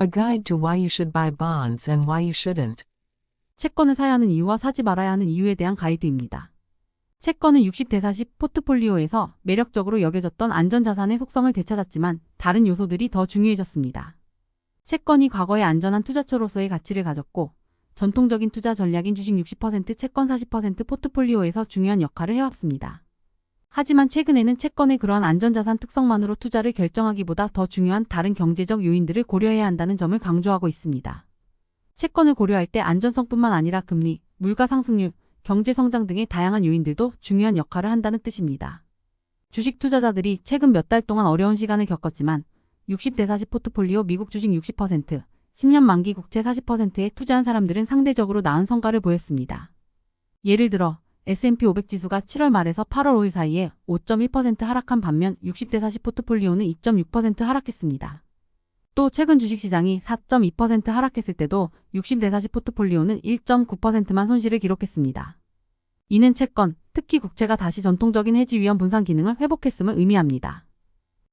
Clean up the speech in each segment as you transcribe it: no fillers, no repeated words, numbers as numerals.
A guide to why you should buy bonds and why you shouldn't. 채권을 사야 하는 이유와 사지 말아야 하는 이유에 대한 가이드입니다. 채권은 60대40 포트폴리오에서 매력적으로 여겨졌던 안전자산의 속성을 되찾았지만 다른 요소들이 더 중요해졌습니다. 채권이 과거의 안전한 투자처로서의 가치를 가졌고 전통적인 투자 전략인 주식 60%, 채권 40% 포트폴리오에서 중요한 역할을 해왔습니다. 하지만 최근에는 채권의 그러한 안전자산 특성만으로 투자를 결정하기보다 더 중요한 다른 경제적 요인들을 고려해야 한다는 점을 강조하고 있습니다. 채권을 고려할 때 안전성뿐만 아니라 금리, 물가 상승률, 경제 성장 등의 다양한 요인들도 중요한 역할을 한다는 뜻입니다. 주식 투자자들이 최근 몇 달 동안 어려운 시간을 겪었지만 60대40 포트폴리오 미국 주식 60%, 10년 만기 국채 40%에 투자한 사람들은 상대적으로 나은 성과를 보였습니다. 예를 들어 S&P 500 지수가 7월 말에서 8월 5일 사이에 5.1% 하락한 반면 60대40 포트폴리오는 2.6% 하락했습니다. 또 최근 주식시장이 4.2% 하락했을 때도 60대40 포트폴리오는 1.9%만 손실을 기록했습니다. 이는 채권, 특히 국채가 다시 전통적인 해지 위험 분산 기능을 회복했음을 의미합니다.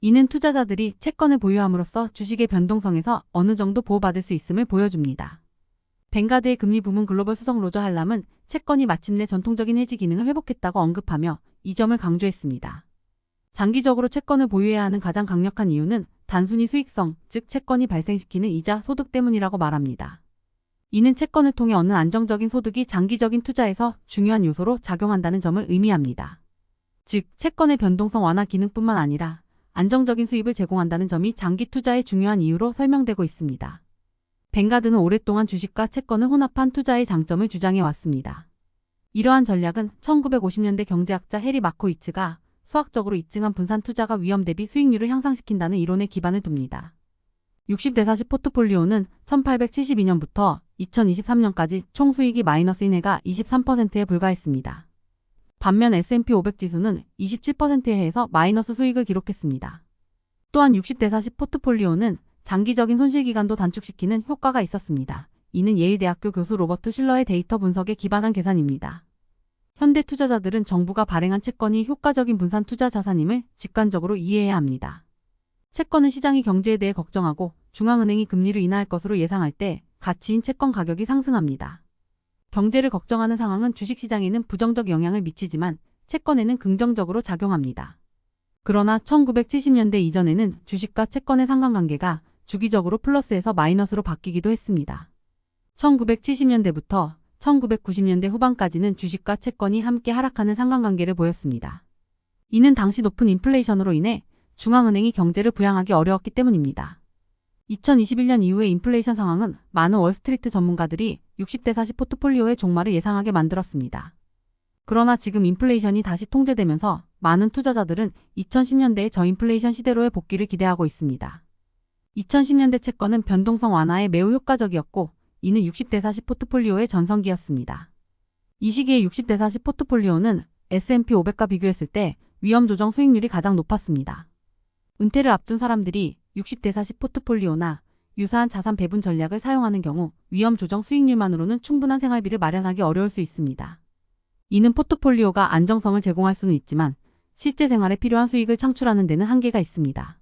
이는 투자자들이 채권을 보유함으로써 주식의 변동성에서 어느 정도 보호받을 수 있음을 보여줍니다. 벵가드의 금리 부문 글로벌 수석 로저 할람은 채권이 마침내 전통적인 해지 기능을 회복했다고 언급하며 이 점을 강조했습니다. 장기적으로 채권을 보유해야 하는 가장 강력한 이유는 단순히 수익성, 즉 채권이 발생시키는 이자, 소득 때문이라고 말합니다. 이는 채권을 통해 얻는 안정적인 소득이 장기적인 투자에서 중요한 요소로 작용한다는 점을 의미합니다. 즉, 채권의 변동성 완화 기능뿐만 아니라 안정적인 수입을 제공한다는 점이 장기 투자의 중요한 이유로 설명되고 있습니다. 벵가드는 오랫동안 주식과 채권을 혼합한 투자의 장점을 주장해 왔습니다. 이러한 전략은 1950년대 경제학자 해리 마코이츠가 수학적으로 입증한 분산 투자가 위험 대비 수익률을 향상시킨다는 이론에 기반을 둡니다. 60대40 포트폴리오는 1872년부터 2023년까지 총 수익이 마이너스인 해가 23%에 불과했습니다. 반면 S&P 500 지수는 27%의 해에서 마이너스 수익을 기록했습니다. 또한 60대40 포트폴리오는 장기적인 손실 기간도 단축시키는 효과가 있었습니다. 이는 예일대학교 교수 로버트 슐러의 데이터 분석에 기반한 계산입니다. 현대 투자자들은 정부가 발행한 채권이 효과적인 분산 투자 자산임을 직관적으로 이해해야 합니다. 채권은 시장이 경제에 대해 걱정하고 중앙은행이 금리를 인하할 것으로 예상할 때 가치인 채권 가격이 상승합니다. 경제를 걱정하는 상황은 주식시장에는 부정적 영향을 미치지만 채권에는 긍정적으로 작용합니다. 그러나 1970년대 이전에는 주식과 채권의 상관관계가 주기적으로 플러스에서 마이너스로 바뀌기도 했습니다. 1970년대부터 1990년대 후반까지는 주식과 채권이 함께 하락하는 상관관계를 보였습니다. 이는 당시 높은 인플레이션으로 인해 중앙은행이 경제를 부양하기 어려웠기 때문입니다. 2021년 이후의 인플레이션 상황은 많은 월스트리트 전문가들이 60대40 포트폴리오의 종말을 예상하게 만들었습니다. 그러나 지금 인플레이션이 다시 통제되면서 많은 투자자들은 2010년대의 저인플레이션 시대로의 복귀를 기대하고 있습니다. 2010년대 채권은 변동성 완화에 매우 효과적이었고 이는 60대40 포트폴리오의 전성기였습니다. 이 시기의 60대40 포트폴리오는 S&P 500과 비교했을 때 위험 조정 수익률이 가장 높았습니다. 은퇴를 앞둔 사람들이 60대40 포트폴리오나 유사한 자산 배분 전략을 사용하는 경우 위험 조정 수익률만으로는 충분한 생활비를 마련하기 어려울 수 있습니다. 이는 포트폴리오가 안정성을 제공할 수는 있지만 실제 생활에 필요한 수익을 창출하는 데는 한계가 있습니다.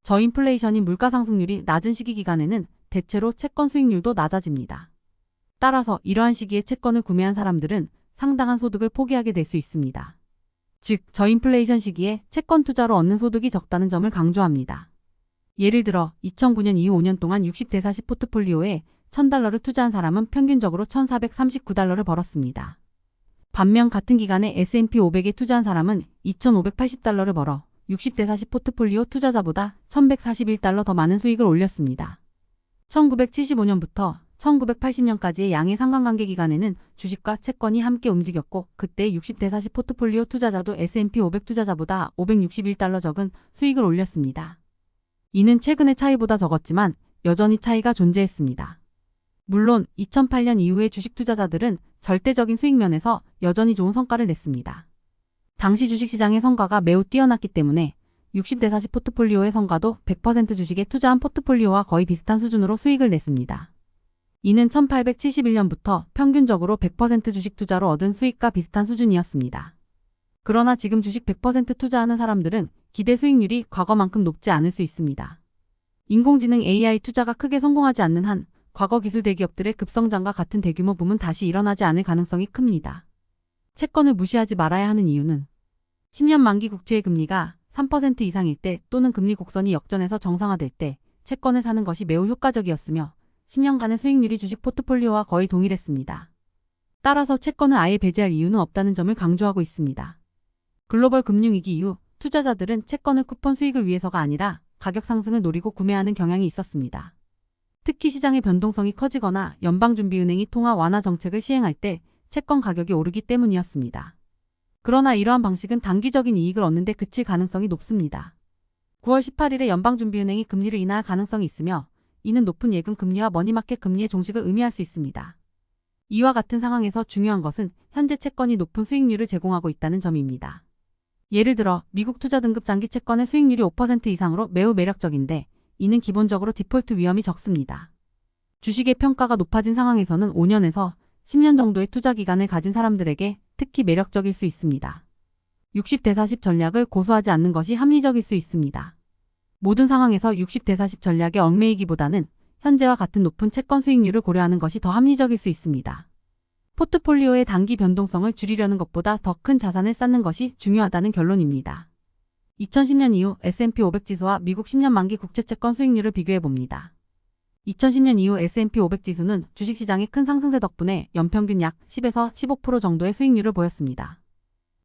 저인플레이션인 물가 상승률이 낮은 시기 기간에는 대체로 채권 수익률도 낮아집니다. 따라서 이러한 시기에 채권을 구매한 사람들은 상당한 소득을 포기하게 될 수 있습니다. 즉, 저인플레이션 시기에 채권 투자로 얻는 소득이 적다는 점을 강조합니다. 예를 들어 2009년 이후 5년 동안 60대40 포트폴리오에 $1000를 투자한 사람은 평균적으로 $1439를 벌었습니다. 반면 같은 기간에 S&P 500에 투자한 사람은 $2580를 벌어 60대40 포트폴리오 투자자보다 $1141더 많은 수익을 올렸습니다. 1975년부터 1980년까지의 양의 상관관계 기간에는 주식과 채권이 함께 움직였고 그때 60대40 포트폴리오 투자자도 S&P 500 투자자보다 $561 적은 수익을 올렸습니다. 이는 최근의 차이보다 적었지만 여전히 차이가 존재했습니다. 물론 2008년 이후의 주식 투자자들은 절대적인 수익 면에서 여전히 좋은 성과를 냈습니다. 당시 주식시장의 성과가 매우 뛰어났기 때문에 60대40 포트폴리오의 성과도 100% 주식에 투자한 포트폴리오와 거의 비슷한 수준으로 수익을 냈습니다. 이는 1871년부터 평균적으로 100% 주식 투자로 얻은 수익과 비슷한 수준이었습니다. 그러나 지금 주식 100% 투자하는 사람들은 기대 수익률이 과거만큼 높지 않을 수 있습니다. 인공지능 AI 투자가 크게 성공하지 않는 한 과거 기술 대기업들의 급성장과 같은 대규모 붐은 다시 일어나지 않을 가능성이 큽니다. 채권을 무시하지 말아야 하는 이유는 10년 만기 국채의 금리가 3% 이상일 때 또는 금리 곡선이 역전해서 정상화될 때 채권을 사는 것이 매우 효과적이었으며 10년간의 수익률이 주식 포트폴리오와 거의 동일했습니다. 따라서 채권을 아예 배제할 이유는 없다는 점을 강조하고 있습니다. 글로벌 금융위기 이후 투자자들은 채권을 쿠폰 수익을 위해서가 아니라 가격 상승을 노리고 구매하는 경향이 있었습니다. 특히 시장의 변동성이 커지거나 연방준비은행이 통화 완화 정책을 시행할 때 채권 가격이 오르기 때문이었습니다. 그러나 이러한 방식은 단기적인 이익을 얻는 데 그칠 가능성이 높습니다. 9월 18일에 연방준비은행이 금리를 인하할 가능성이 있으며 이는 높은 예금 금리와 머니마켓 금리의 종식을 의미할 수 있습니다. 이와 같은 상황에서 중요한 것은 현재 채권이 높은 수익률을 제공하고 있다는 점입니다. 예를 들어 미국 투자 등급 장기 채권의 수익률이 5% 이상으로 매우 매력적인데 이는 기본적으로 디폴트 위험이 적습니다. 주식의 평가가 높아진 상황에서는 5년에서 10년 정도의 투자 기간을 가진 사람들에게 특히 매력적일 수 있습니다. 60대 40 전략을 고수하지 않는 것이 합리적일 수 있습니다. 모든 상황에서 60대 40 전략에 얽매이기보다는 현재와 같은 높은 채권 수익률을 고려하는 것이 더 합리적일 수 있습니다. 포트폴리오의 단기 변동성을 줄이려는 것보다 더 큰 자산을 쌓는 것이 중요하다는 결론입니다. 2010년 이후 S&P 500 지수와 미국 10년 만기 국채채권 수익률을 비교해 봅니다. 2010년 이후 S&P 500 지수는 주식시장의 큰 상승세 덕분에 연평균 약 10에서 15% 정도의 수익률을 보였습니다.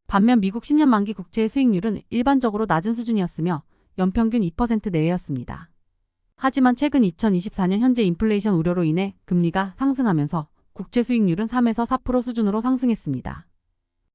반면 미국 10년 만기 국채의 수익률은 일반적으로 낮은 수준이었으며 연평균 2% 내외였습니다. 하지만 최근 2024년 현재 인플레이션 우려로 인해 금리가 상승하면서 국채 수익률은 3에서 4% 수준으로 상승했습니다.